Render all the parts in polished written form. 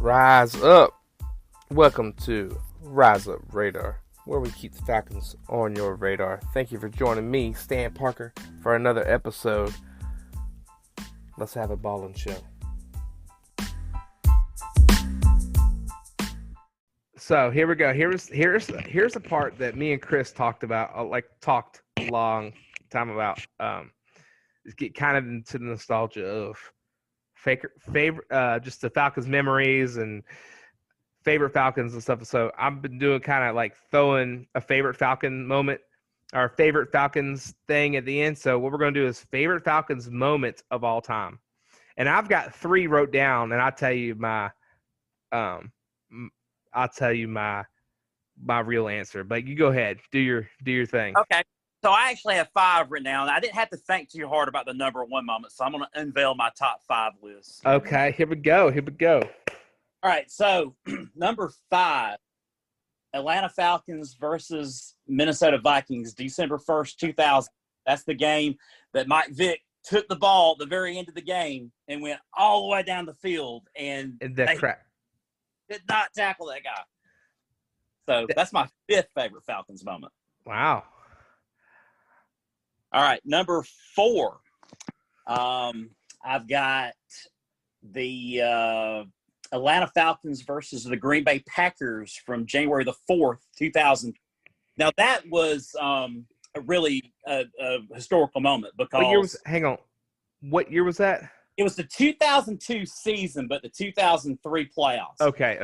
Rise up. Welcome to Rise Up Radar, where we keep the Falcons on your radar. Thank you for joining me, Stan Parker, for another episode. Let's have a ballin' show. So here we go. Here's the part that me and Chris talked about, talked a long time about. Is get kind of into the nostalgia of favorite, just the Falcons memories and favorite Falcons and stuff. So I've been doing kind of like throwing a favorite Falcon moment or favorite Falcons thing at the end. So what we're going to do is favorite Falcons moments of all time. And I've got 3 wrote down, and I'll tell you my real answer. But you go ahead, do your thing. Okay. So I actually have 5 written down. I didn't have to think too hard about the number 1 moment, so I'm going to unveil my top 5 list. Okay, here we go. All right, so number 5, Atlanta Falcons versus Minnesota Vikings, December 1st, 2000. That's the game that Mike Vick took the ball at the very end of the game and went all the way down the field, and that crap did not tackle that guy. So that's my 5th favorite Falcons moment. Wow. All right, number 4. I've got the Atlanta Falcons versus the Green Bay Packers from January the 4th, 2000. Now, that was a really historical moment because What year was that? It was the 2002 season, but the 2003 playoffs. Okay.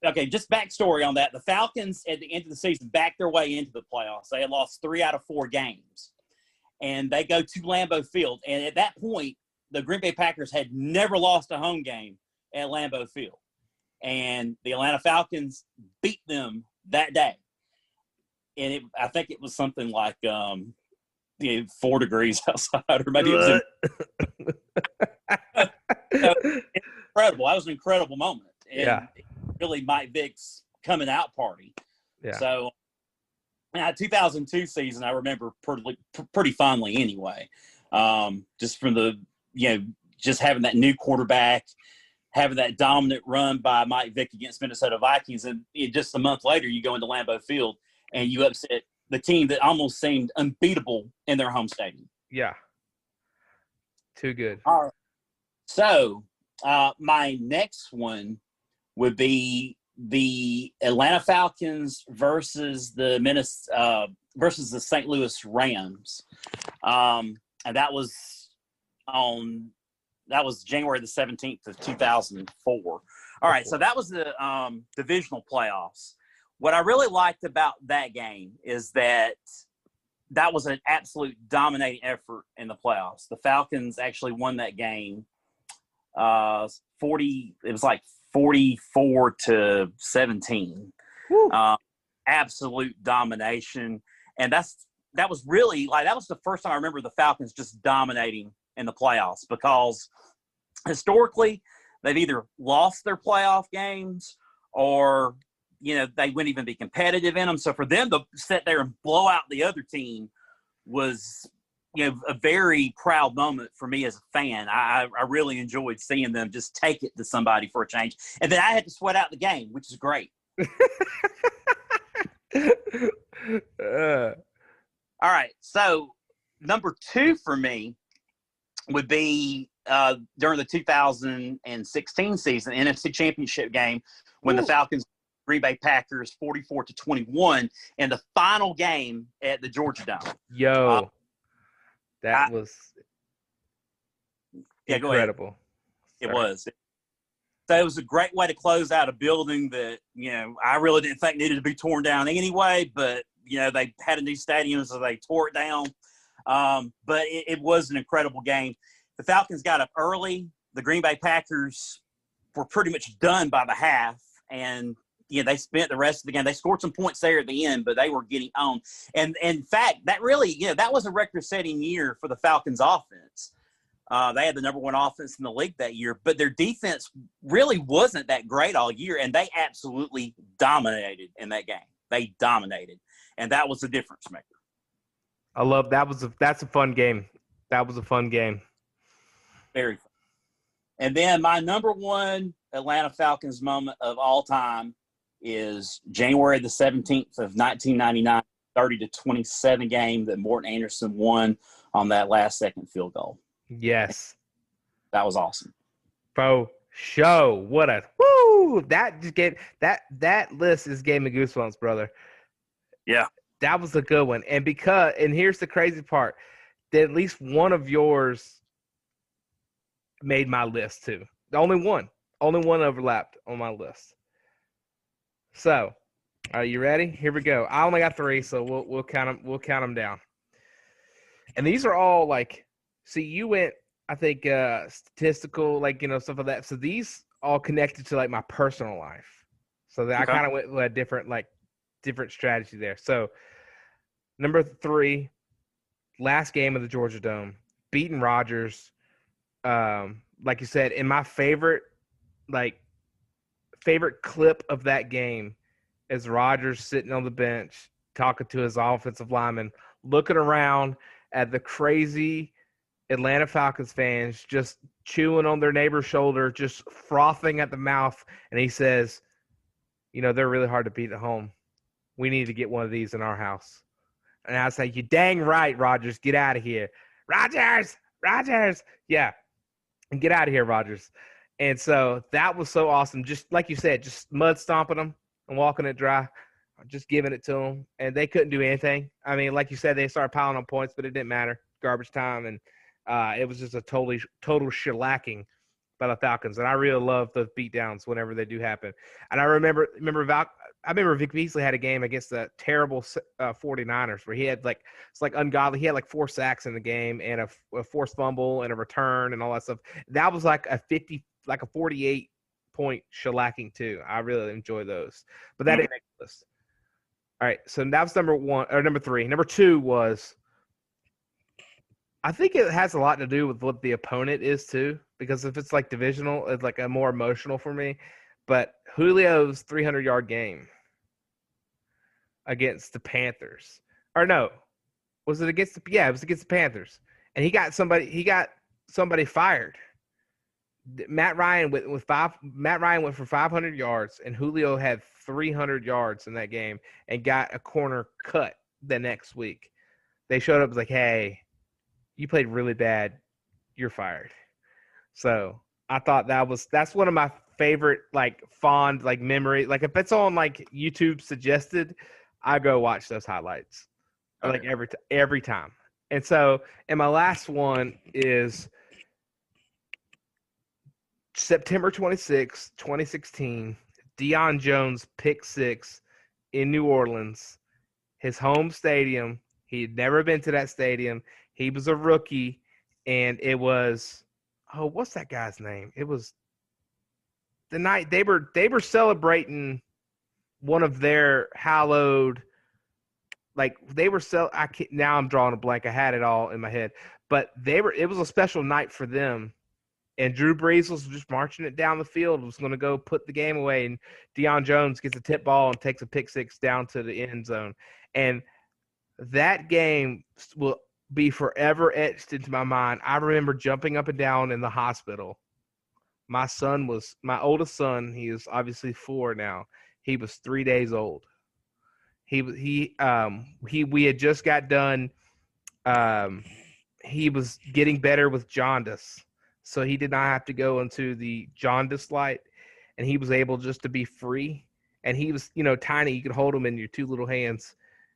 Okay, just backstory on that. The Falcons, at the end of the season, backed their way into the playoffs. They had lost 3 out of 4 games. And they go to Lambeau Field. And at that point, the Green Bay Packers had never lost a home game at Lambeau Field. And the Atlanta Falcons beat them that day. And I think it was something like 4 degrees outside, or maybe it was incredible. That was an incredible moment. And really Mike Vick's coming out party. Yeah. So, 2002 season, I remember pretty fondly anyway. Just from the, just having that new quarterback, having that dominant run by Mike Vick against Minnesota Vikings. And just a month later, you go into Lambeau Field and you upset the team that almost seemed unbeatable in their home stadium. Yeah. Too good. All right. So, my next one would be the Atlanta Falcons versus the St. Louis Rams, and that was January the 17th of 2004. All right, so that was the divisional playoffs. What I really liked about that game is that was an absolute dominating effort in the playoffs. The Falcons actually won that game 44-17. Absolute domination. And that was really that was the first time I remember the Falcons just dominating in the playoffs, because historically they've either lost their playoff games or they wouldn't even be competitive in them. So for them to sit there and blow out the other team was a very proud moment for me as a fan. I really enjoyed seeing them just take it to somebody for a change. And then I had to sweat out the game, which is great. All right. So number 2 for me would be during the 2016 season, NFC Championship game, when the Falcons Green Bay Packers 44-21 in the final game at the Georgia Dome. That was incredible. It was. So it was a great way to close out a building that, I really didn't think needed to be torn down anyway, but, they had a new stadium, so they tore it down. But it was an incredible game. The Falcons got up early. The Green Bay Packers were pretty much done by the half, and they spent the rest of the game. They scored some points there at the end, but they were getting on. And in fact, that really, that was a record-setting year for the Falcons offense. They had the number 1 offense in the league that year, but their defense really wasn't that great all year, and they absolutely dominated in that game. They dominated, and that was the difference maker. I love that. That's a fun game. That was a fun game. Very fun. And then my number 1 Atlanta Falcons moment of all time is January the 17th of 1999, 30-27 game that Morton Anderson won on that last second field goal. Yes. That was awesome. Bro, show. What a woo! That just gave that list just gave me goosebumps, brother. Yeah. That was a good one. And here's the crazy part, that at least one of yours made my list too. The only one overlapped on my list. So, are you ready? Here we go. I only got 3, so we'll count them. We'll count them down. And these are all like, see, you went, I think, statistical, like, stuff like that. So these all connected to like my personal life. So that Okay. I kind of went with a different strategy there. So number 3, last game of the Georgia Dome, beating Rodgers. Like you said, in my favorite clip of that game is Rodgers sitting on the bench talking to his offensive lineman, looking around at the crazy Atlanta Falcons fans just chewing on their neighbor's shoulder, just frothing at the mouth. And he says, they're really hard to beat at home. We need to get one of these in our house. And I was like, you dang right, Rodgers, get out of here. Rodgers. Yeah. And get out of here, Rodgers. And so that was so awesome. Just like you said, just mud stomping them and walking it dry, just giving it to them. And they couldn't do anything. I mean, like you said, they started piling on points, but it didn't matter. Garbage time. And it was just a total shellacking by the Falcons. And I really love those beatdowns whenever they do happen. And I remember Vic Beasley had a game against the terrible 49ers where he had it's ungodly. He had 4 sacks in the game and a forced fumble and a return and all that stuff. That was like a 48-point shellacking too. I really enjoy those. But that didn't make the list. All right, so that was number 3. Number 2 was, I think it has a lot to do with what the opponent is too, because if it's like divisional, it's like a more emotional for me. But Julio's 300-yard game against the Panthers. Or no, was it against it was against the Panthers. And he got somebody fired. Matt Ryan went for 500 yards, and Julio had 300 yards in that game and got a corner cut the next week. They showed up, like, hey, you played really bad. You're fired. So I thought that's one of my favorite, fond, memory. Like, if it's on, YouTube suggested, I go watch those highlights. Okay. Every time. And so, and my last one is September 26, 2016, Deion Jones pick 6 in New Orleans, his home stadium. He had never been to that stadium. He was a rookie, and it was, what's that guy's name? It was the night they were celebrating one of their hallowed, now I'm drawing a blank. I had it all in my head, but it was a special night for them. And Drew Brees was just marching it down the field, was going to go put the game away. And Deion Jones gets a tip ball and takes a pick 6 down to the end zone. And that game will be forever etched into my mind. I remember jumping up and down in the hospital. My oldest son, he is obviously 4 now. He was 3 days old. We had just got done. He was getting better with jaundice. So he did not have to go into the jaundice light, and he was able just to be free. And he was, tiny. You could hold him in your 2 little hands,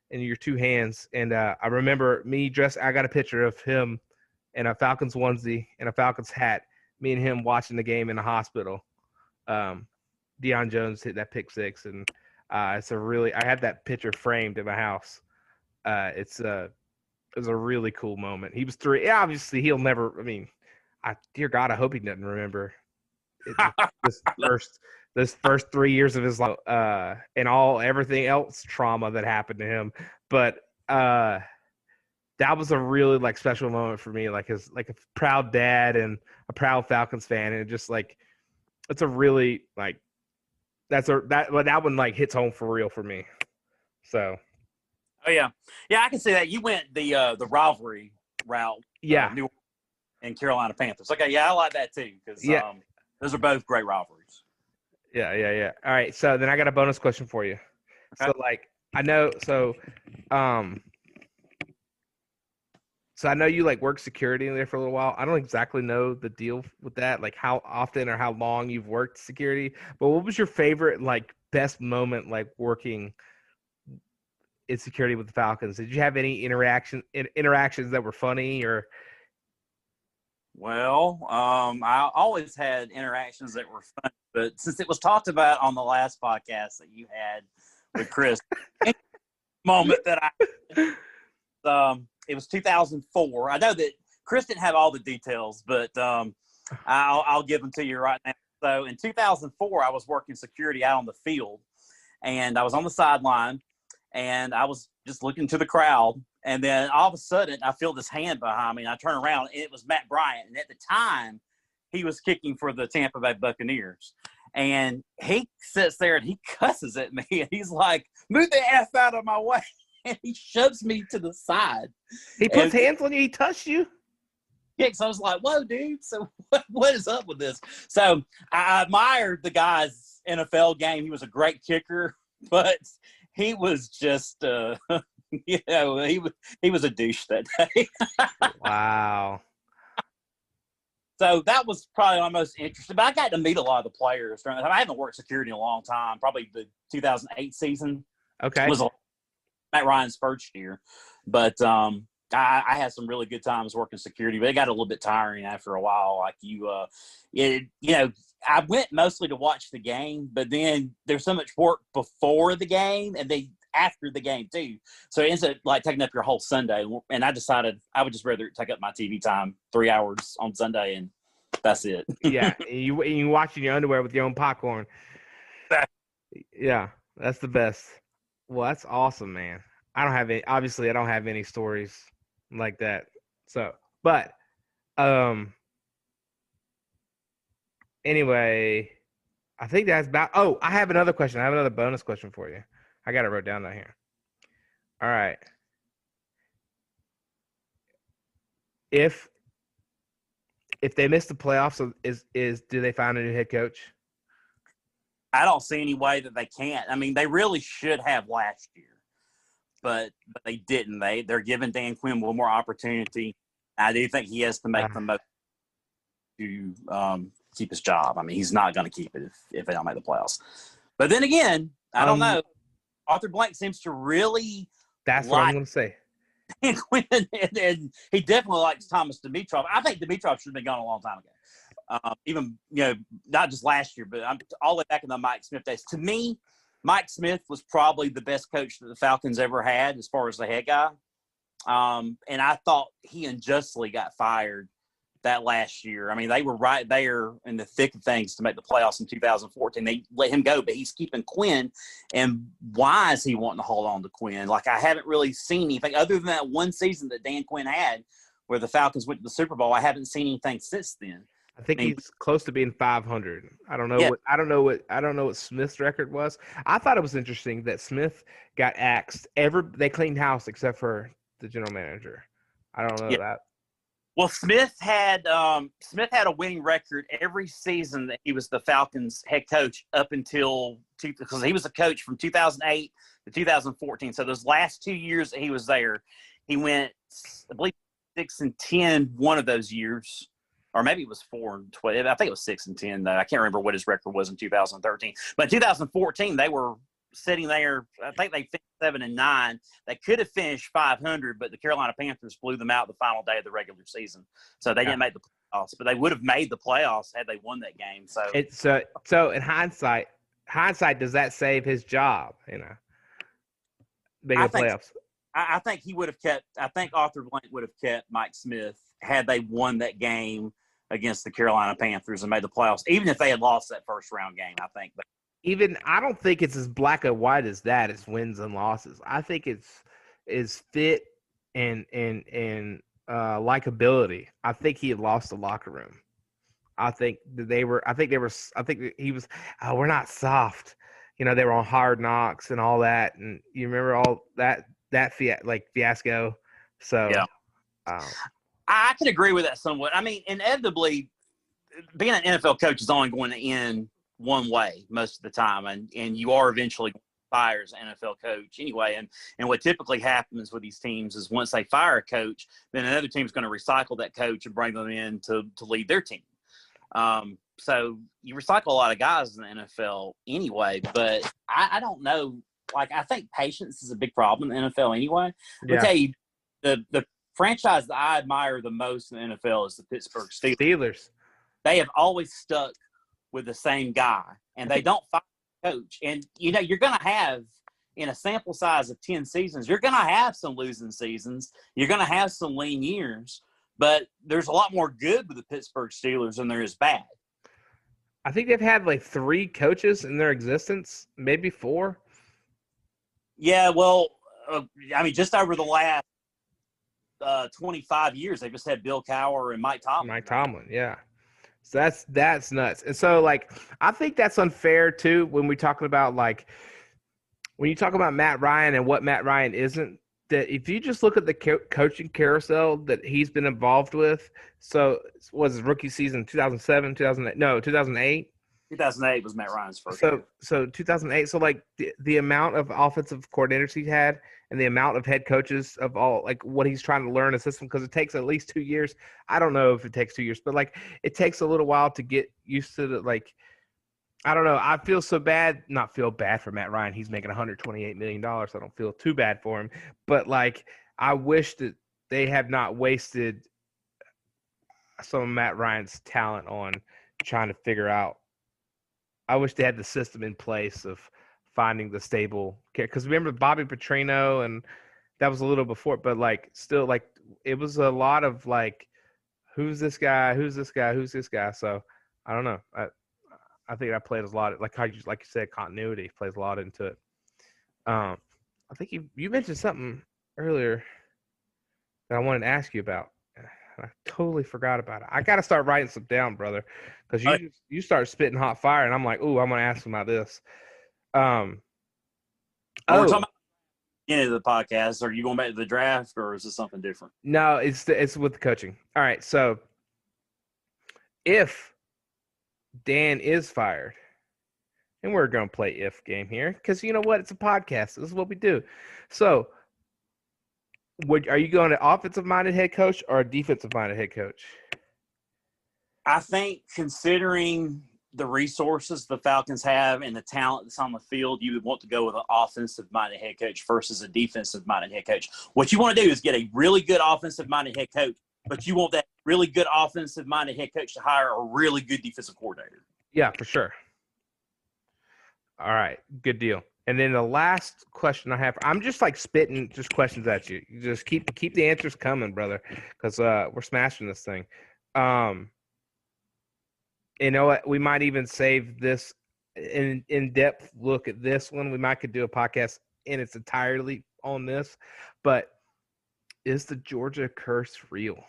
And I remember I got a picture of him in a Falcons onesie and a Falcons hat, me and him watching the game in the hospital. Deion Jones hit that pick 6, and I had that picture framed in my house. It was a really cool moment. He was 3. Obviously, he'll never. Dear God, I hope he doesn't remember this first 3 years of his life and everything else trauma that happened to him. But that was a really special moment for me, as a proud dad and a proud Falcons fan, and just it's a really that one hits home for real for me. So. Oh yeah, I can see that you went the rivalry route. Yeah. New and Carolina Panthers. Okay, yeah, I like that too because those are both great rivalries. Yeah. All right. So then I got a bonus question for you. Okay. So like I know um so I know you like work security in there for a little while. I don't exactly know the deal with that, like how often or how long you've worked security, but what was your favorite like best moment like working in security with the Falcons? Did you have any interactions that were funny or Well, I always had interactions that were fun, but since it was talked about on the last podcast that you had with Chris, moment that it was 2004. I know that Chris didn't have all the details, but I'll give them to you right now. So in 2004, I was working security out on the field, and I was on the sideline, and I was just looking to the crowd. And then all of a sudden, I feel this hand behind me, and I turn around, and it was Matt Bryant. And at the time, he was kicking for the Tampa Bay Buccaneers. And he sits there, and he cusses at me, and he's like, "Move the F out of my way." And he shoves me to the side. he puts hands on you, he touched you? Yeah, so I was like, "Whoa, dude! So what is up with this?" So I admired the guy's NFL game. He was a great kicker, but he was just, he was a douche that day. Wow. So that was probably my most interesting. But I got to meet a lot of the players. I haven't worked security in a long time. Probably the 2008 season Okay. was Matt Ryan's first year, but I had some really good times working security. But it got a little bit tiring after a while. Like I went mostly to watch the game, but then there's so much work before the game and after the game too. So it ends up like taking up your whole Sunday. And I decided I would just rather take up my TV time 3 hours on Sunday, and that's it. Yeah, and you watch in your underwear with your own popcorn. Yeah, that's the best. Well, that's awesome, man. I don't have any. Obviously, I don't have any stories like that. So, but anyway, I think that's about. Oh, I have another question. I have another bonus question for you. I got it wrote down right here. All right. If they miss the playoffs, do they find a new head coach? I don't see any way that they can't. I mean, they really should have last year, but they didn't. They're giving Dan Quinn one more opportunity. I do think he has to make the most to keep his job. I mean, he's not going to keep it if they don't make the playoffs. But then again, I don't know. Arthur Blank seems to really that's what I'm going to say. Dan Quinn, and he definitely likes Thomas Dimitroff. I think Dimitroff should have been gone a long time ago. Even, not just last year, but I'm all the way back in the Mike Smith days. To me, Mike Smith was probably the best coach that the Falcons ever had as far as the head guy. And I thought he unjustly got fired that last year. I mean, they were right there in the thick of things to make the playoffs in 2014. They let him go, but he's keeping Quinn. And why is he wanting to hold on to Quinn? Like, I haven't really seen anything other than that one season that Dan Quinn had where the Falcons went to the Super Bowl. I haven't seen anything since then. I think he's close to being 500. I don't know. Yeah. I don't know what Smith's record was. I thought it was interesting that Smith got axed. They cleaned house except for the general manager. I don't know that. Well, Smith had a winning record every season that he was the Falcons head coach up until because he was a coach from 2008 to 2014. So those last 2 years that he was there, he went, I believe, 6-10 one of those years. Or maybe it was 4-12. I think it was 6-10, though. I can't remember what his record was in 2013. But in 2014, they were sitting there. I think they finished 7-9. They could have finished 500, but the Carolina Panthers blew them out the final day of the regular season. So they didn't make the playoffs. But they would have made the playoffs had they won that game. So in hindsight, does that save his job? Making the playoffs. I think he would have kept. I think Arthur Blank would have kept Mike Smith had they won that game against the Carolina Panthers and made the playoffs, even if they had lost that first round game. I think. But I don't think it's as black and white as that as wins and losses. I think it's fit and likability. I think he had lost the locker room. I think he was. Oh, we're not soft. They were on Hard Knocks and all that, and you remember all that fiasco. So yeah. I can agree with that somewhat. I mean, inevitably, being an NFL coach is only going to end one way most of the time, and you are eventually fired as an NFL coach anyway. And what typically happens with these teams is once they fire a coach, then another team's going to recycle that coach and bring them in to lead their team. So you recycle a lot of guys in the NFL anyway, but I don't know. Like, I think patience is a big problem in the NFL anyway. Yeah. I'll tell you, the franchise that I admire the most in the NFL is the Pittsburgh Steelers. They have always stuck with the same guy, and they don't fire a coach. And, you're going to have, in a sample size of 10 seasons, you're going to have some losing seasons. You're going to have some lean years. But there's a lot more good with the Pittsburgh Steelers than there is bad. I think they've had like 3 coaches in their existence, maybe 4. Yeah, well, just over the last 25 years, they've just had Bill Cowher and Mike Tomlin. Yeah. So that's nuts. And so, like, I think that's unfair too when we're talking about, like, when you talk about Matt Ryan and what Matt Ryan isn't. That if you just look at the coaching carousel that he's been involved with, so was his rookie season 2007, 2008? No, 2008. 2008 was Matt Ryan's first. So 2008. So like the amount of offensive coordinators he had and the amount of head coaches of all, like, what he's trying to learn a system, because it takes at least 2 years. I don't know if it takes 2 years, but like it takes a little while to get used to the, like, I don't know. I feel so bad, not feel bad for Matt Ryan. He's making $128 million. So I don't feel too bad for him. But, like, I wish that they have not wasted some of Matt Ryan's talent on trying to figure out. I wish they had the system in place of finding the stable care. Because remember Bobby Petrino, and that was a little before. But, like, still, like, it was a lot of, like, who's this guy? Who's this guy? Who's this guy? So, I don't know. I think that plays a lot, like you said, continuity plays a lot into it. I think you mentioned something earlier that I wanted to ask you about. I totally forgot about it. I got to start writing some down, brother, because you start spitting hot fire, and I'm like, ooh, I'm going to ask him about this. We're talking about the end of the podcast. Are you going back to the draft, or is this something different? No, it's with the coaching. All right, so if Dan is fired, and we're going to play if game here, because you know what? It's a podcast. This is what we do. So, are you going to offensive-minded head coach or a defensive-minded head coach? I think, considering the resources the Falcons have and the talent that's on the field, you would want to go with an offensive-minded head coach versus a defensive-minded head coach. What you want to do is get a really good offensive-minded head coach, but you want that really good offensive-minded head coach to hire a really good defensive coordinator. Yeah, for sure. All right, good deal. And then the last question I have, I'm just like spitting just questions at you. You just keep the answers coming, brother, because we're smashing this thing. You know what? We might even save this in-depth look at this one. We might could do a podcast in its entirety on this. But is the Georgia curse real?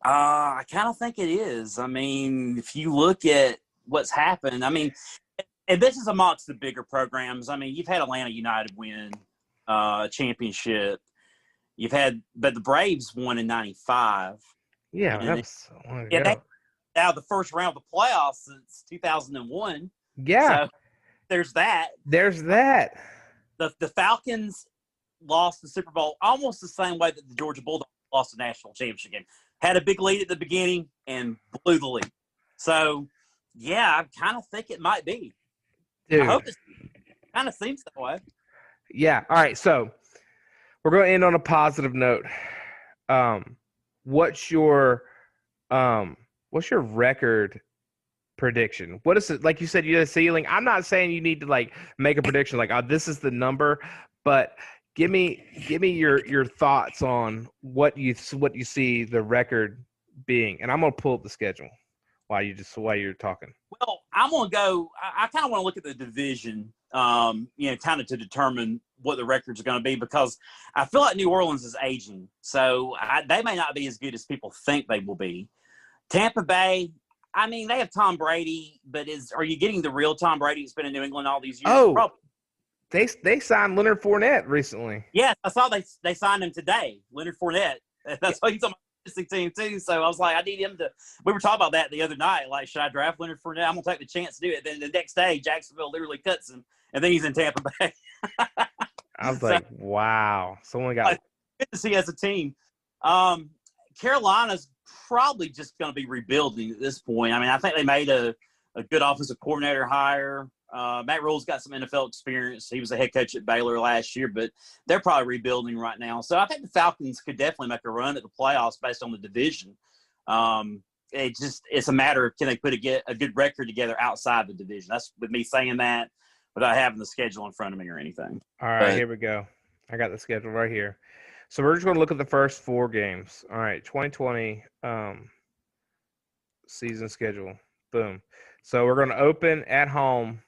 I kind of think it is. I mean, if you look at what's happened, I mean, and this is amongst the bigger programs. I mean, you've had Atlanta United win a championship. But the Braves won in '95. Yeah, that's now the first round of the playoffs since 2001. Yeah, so there's that. The Falcons lost the Super Bowl almost the same way that the Georgia Bulldogs lost the national championship game. Had a big lead at the beginning and blew the lead. So, yeah, I kind of think it might be. Dude. I hope it kind of seems that way. Yeah. All right. So we're going to end on a positive note. What's your record prediction? What is it? Like you said, you had a ceiling. I'm not saying you need to like make a prediction like, oh, this is the number, but give me your thoughts on what you see the record being, and I'm gonna pull up the schedule while you're talking. Well, I'm gonna go. I kind of want to look at the division, kind of to determine what the records are going to be, because I feel like New Orleans is aging, so they may not be as good as people think they will be. Tampa Bay, I mean, they have Tom Brady, but are you getting the real Tom Brady who's been in New England all these years? Oh, probably. They signed Leonard Fournette recently. Yes, I saw they signed him today, Leonard Fournette. That's what he's talking about. team too. So I was like, I need him to. We were talking about that the other night. Like, should I draft Leonard Fournette? I'm gonna take the chance to do it. Then the next day, Jacksonville literally cuts him, and then he's in Tampa Bay. I was like, wow, someone got. Good to see as a team. Carolina's probably just going to be rebuilding at this point. I mean, I think they made a good offensive coordinator hire. Matt Rule's got some NFL experience. He was a head coach at Baylor last year, but they're probably rebuilding right now. So I think the Falcons could definitely make a run at the playoffs based on the division. It's a matter of can they put a good record together outside the division. That's with me saying that without having the schedule in front of me or anything. All right, here we go. I got the schedule right here. So we're just going to look at the first 4 games. All right, 2020 season schedule. Boom. So we're going to open at home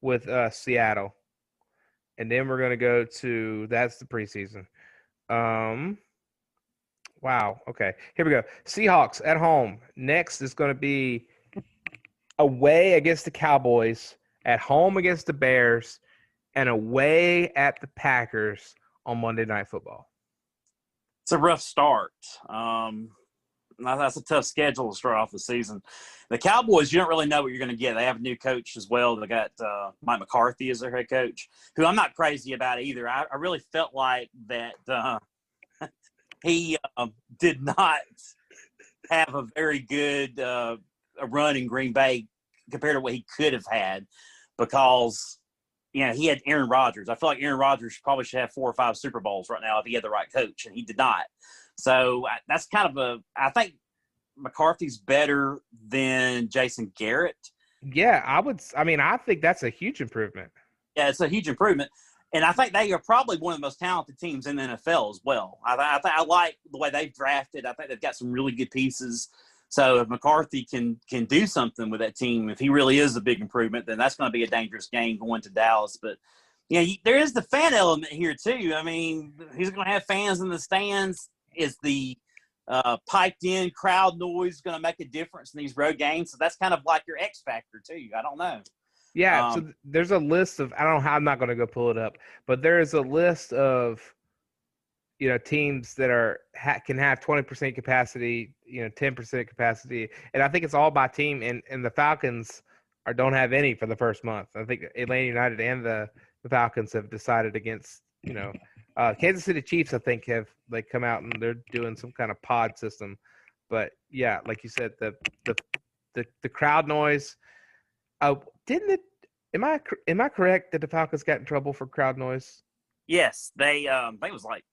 with Seattle. And then we're going to go to – that's the preseason. Wow. Okay. Here we go. Seahawks at home. Next is going to be away against the Cowboys, at home against the Bears, and away at the Packers on Monday Night Football. It's a rough start. That's a tough schedule to start off the season. The Cowboys, you don't really know what you're going to get. They have a new coach as well. They got Mike McCarthy as their head coach, who I'm not crazy about either. I really felt like that he did not have a very good a run in Green Bay compared to what he could have had because – he had Aaron Rodgers. I feel like Aaron Rodgers probably should have 4 or 5 Super Bowls right now if he had the right coach, and he did not. So that's kind of I think McCarthy's better than Jason Garrett. Yeah, I think that's a huge improvement. Yeah, it's a huge improvement. And I think they are probably one of the most talented teams in the NFL as well. I like the way they've drafted. I think they've got some really good pieces. So if McCarthy can do something with that team, if he really is a big improvement, then that's going to be a dangerous game going to Dallas. But, there is the fan element here too. I mean, he's going to have fans in the stands. Is the piped-in crowd noise going to make a difference in these road games? So that's kind of like your X factor too. I don't know. Yeah, so there's a list of – I don't know how I'm not going to go pull it up, but there is a list of – teams that can have 20% capacity, 10% capacity. And I think it's all by team. And the Falcons don't have any for the first month. I think Atlanta United and the Falcons have decided against, Kansas City Chiefs, I think, have come out and they're doing some kind of pod system. But, yeah, like you said, the crowd noise. Am I correct that the Falcons got in trouble for crowd noise? Yes, they I think it was like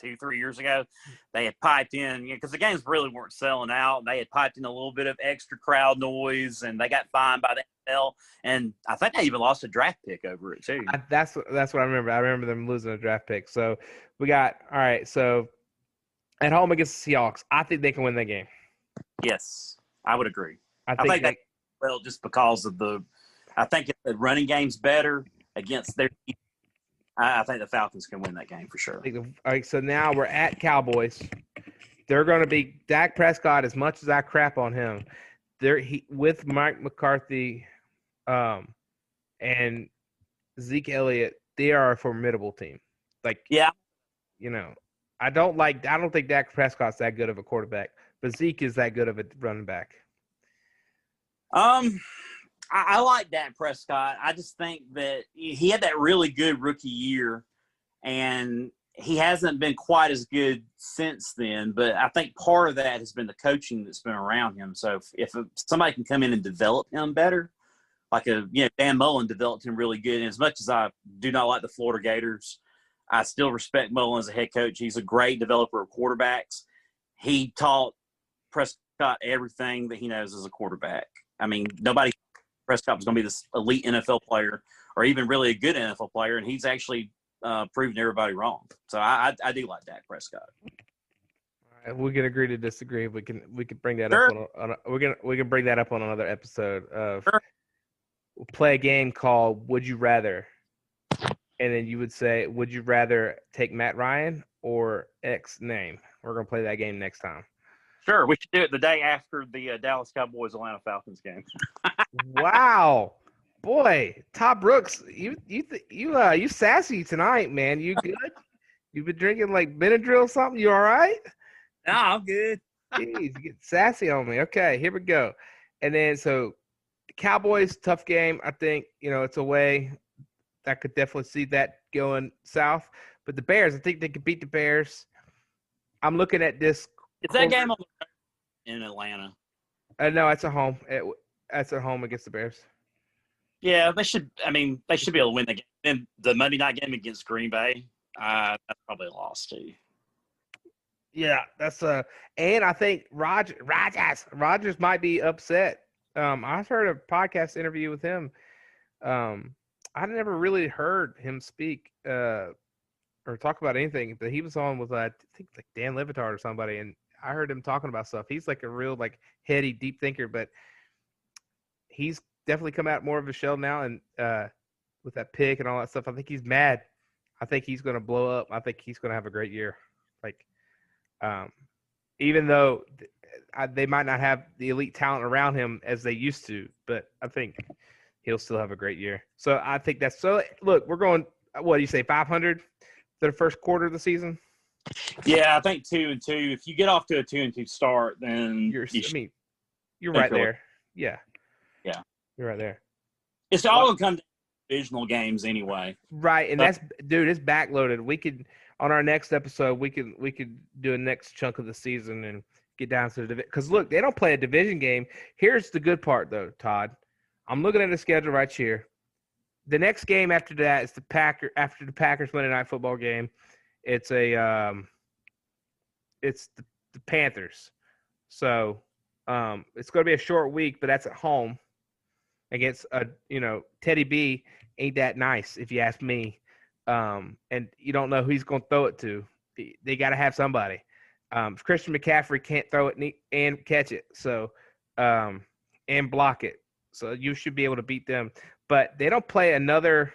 2-3 years ago, they had piped in because the games really weren't selling out. They had piped in a little bit of extra crowd noise, and they got fined by the NFL. And I think they even lost a draft pick over it too. That's what I remember. I remember them losing a draft pick. So we got all right. So at home against the Seahawks, I think they can win that game. Yes, I would agree. I think they just because of I think if the running game's better against their team, I think the Falcons can win that game for sure. All right, so now we're at Cowboys. They're going to be Dak Prescott. As much as I crap on him, with Mike McCarthy, and Zeke Elliott. They are a formidable team. I don't think Dak Prescott's that good of a quarterback, but Zeke is that good of a running back. I like Dak Prescott. I just think that he had that really good rookie year, and he hasn't been quite as good since then. But I think part of that has been the coaching that's been around him. So if somebody can come in and develop him better, like Dan Mullen developed him really good. And as much as I do not like the Florida Gators, I still respect Mullen as a head coach. He's a great developer of quarterbacks. He taught Prescott everything that he knows as a quarterback. I mean, nobody Prescott was going to be this elite NFL player or even really a good NFL player, and he's actually proven everybody wrong. So I do like Dak Prescott. All right, we can agree to disagree. We can bring that Sure. up we can bring that up on another episode of Sure. We'll play a game called Would You Rather, and then you would say, would you rather take Matt Ryan or X name? We're gonna play that game next time. Sure, we should do it the day after the Dallas Cowboys Atlanta Falcons game. Wow, boy, Todd Brooks, you sassy tonight, man. You good? You've been drinking like Benadryl or something? You all right? No, I'm good. Jeez, you get sassy on me. Okay, here we go. And then so the Cowboys, tough game. I think, it's a way that could definitely see that going south. But the Bears, I think they could beat the Bears. I'm looking at this. Is that game on in Atlanta? No, it's at home. That's at home against the Bears. Yeah, they should. I mean, they should be able to win the game. And the Monday night game against Green Bay, that's probably a loss too. Yeah, that's and I think Rogers might be upset. I've heard a podcast interview with him. I never really heard him speak or talk about anything, but he was on with I think like Dan Levitard or somebody, and I heard him talking about stuff. He's like a real like heady, deep thinker, but he's definitely come out more of a shell now, and with that pick and all that stuff, I think he's mad. I think he's going to blow up. I think he's going to have a great year. Like, even though they might not have the elite talent around him as they used to, but I think he'll still have a great year. So I think that's so. Look, we're going. What do you say? 500 for the first quarter of the season. Yeah, I think 2-2. If you get off to a 2-2 start, then you're right there. Yeah. You're right there. It's all going to come to divisional games anyway. Right, and it's backloaded. We could on our next episode, we could do a next chunk of the season and get down to the division. Because look, they don't play a division game. Here's the good part, though, Todd. I'm looking at the schedule right here. The next game after that is after the Packers Monday Night Football game. It's the Panthers. So it's going to be a short week, but that's at home against Teddy B. Ain't that nice if you ask me. And you don't know who he's going to throw it to. They got to have somebody. Christian McCaffrey can't throw it and catch it, so and block it. So you should be able to beat them. But they don't play another.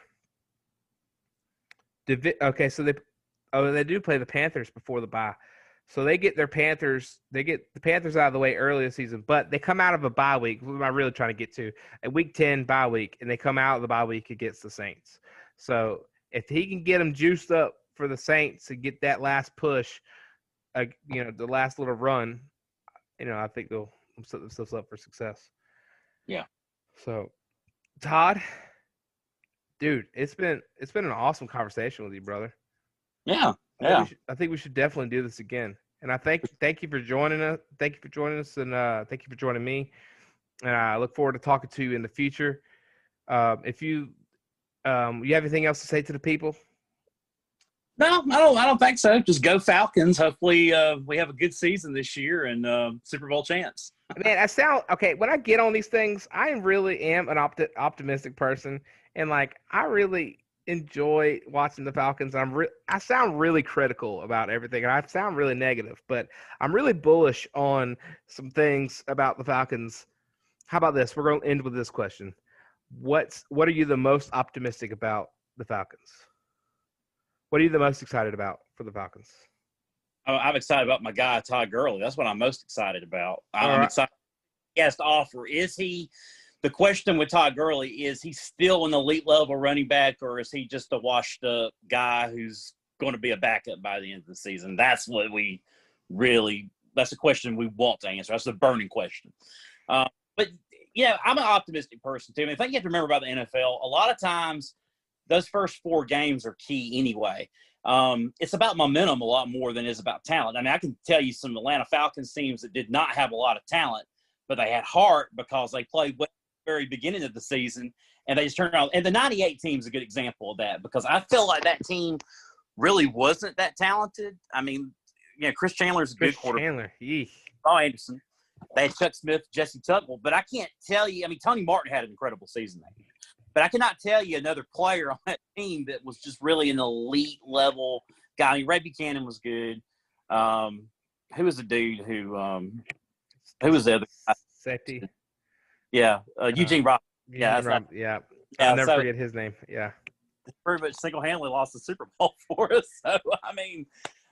Okay, so they do play the Panthers before the bye. So they get the Panthers out of the way early this season, but they come out of a bye week. What am I really trying to get to? A Week 10 bye week, and they come out of the bye week against the Saints. So if he can get them juiced up for the Saints to get that last push, the last little run, I think they'll set themselves up for success. Yeah. So, Todd, dude, it's been an awesome conversation with you, brother. Yeah. I think we should definitely do this again. And I thank you for joining us. Thank you for joining us, and thank you for joining me. And I look forward to talking to you in the future. If you have anything else to say to the people? No, I don't think so. Just go Falcons. Hopefully, we have a good season this year and Super Bowl chance. Man, I sound okay. When I get on these things, I really am an optimistic person, and I really enjoy watching the Falcons. I sound really critical about everything, and I sound really negative, but I'm really bullish on some things about the Falcons. How about this? We're going to end with this question. What are you the most optimistic about the Falcons? What are you the most excited about for the Falcons? I'm excited about my guy, Todd Gurley. That's what I'm most excited about. I'm excited he has to offer. The question with Todd Gurley, is he still an elite level running back, or is he just a washed up guy who's going to be a backup by the end of the season? That's what that's the question we want to answer. That's the burning question. But yeah, I'm an optimistic person too. I mean, I think you have to remember about the NFL, a lot of times those first 4 games are key anyway. It's about momentum a lot more than it is about talent. I mean, I can tell you some Atlanta Falcons teams that did not have a lot of talent, but they had heart because they played well very beginning of the season, and they just turned around. And the 98 team is a good example of that, because I feel like that team really wasn't that talented. I mean, Chris Chandler's a good quarterback. Paul Anderson. They had Chuck Smith, Jesse Tuttle, but I can't tell you. I mean, Tony Martin had an incredible season that year, but I cannot tell you another player on that team that was just really an elite level guy. I mean, Ray Buchanan was good. Who was the dude who was the other guy? Safety. Yeah, Eugene Rob. Yeah, I'll never forget his name. Yeah, pretty much single-handedly lost the Super Bowl for us. So I mean,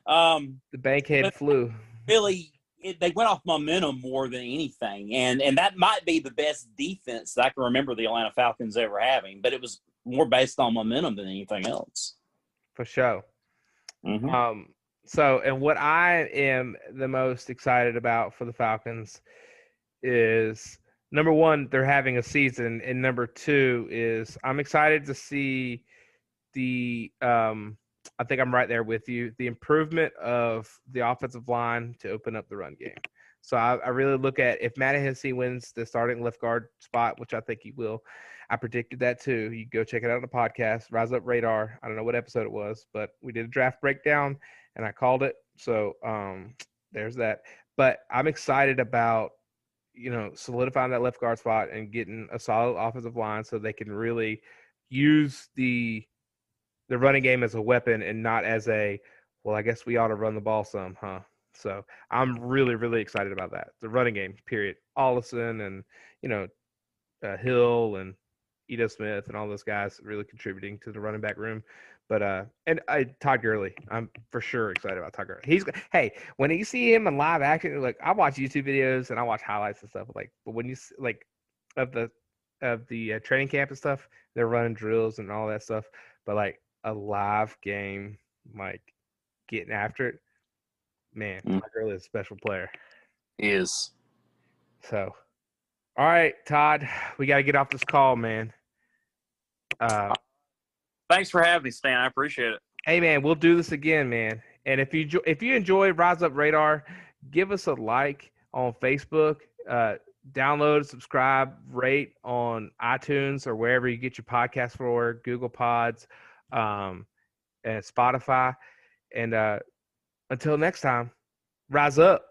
the Bankhead flu. Really, they went off momentum more than anything, and that might be the best defense that I can remember the Atlanta Falcons ever having. But it was more based on momentum than anything else. For sure. Mm-hmm. So, and what I am the most excited about for the Falcons is number one, they're having a season, and number two is I'm excited to see the I think I'm right there with you. The improvement of the offensive line to open up the run game. So I really look at if Matt Hennessy wins the starting left guard spot, which I think he will. I predicted that too. You go check it out on the podcast, Rise Up Radar. I don't know what episode it was, but we did a draft breakdown and I called it. So there's that. But I'm excited about solidifying that left guard spot and getting a solid offensive line so they can really use the running game as a weapon and not as a, well, I guess we ought to run the ball some, huh? So I'm really, really excited about that. The running game, period. Ollison and, Hill and Ito Smith and all those guys really contributing to the running back room. But Todd Gurley, I'm for sure excited about Todd Gurley. Hey, when you see him in live action, like I watch YouTube videos and I watch highlights and stuff. Like, but when you like of the training camp and stuff, they're running drills and all that stuff. But like a live game, like getting after it, man, Todd Gurley is a special player. He is. So, all right, Todd, we got to get off this call, man. Thanks for having me, Stan. I appreciate it. Hey, man, we'll do this again, man. And if you enjoy Rise Up Radar, give us a like on Facebook, download, subscribe, rate on iTunes or wherever you get your podcast for, Google Pods, and Spotify. And until next time, rise up.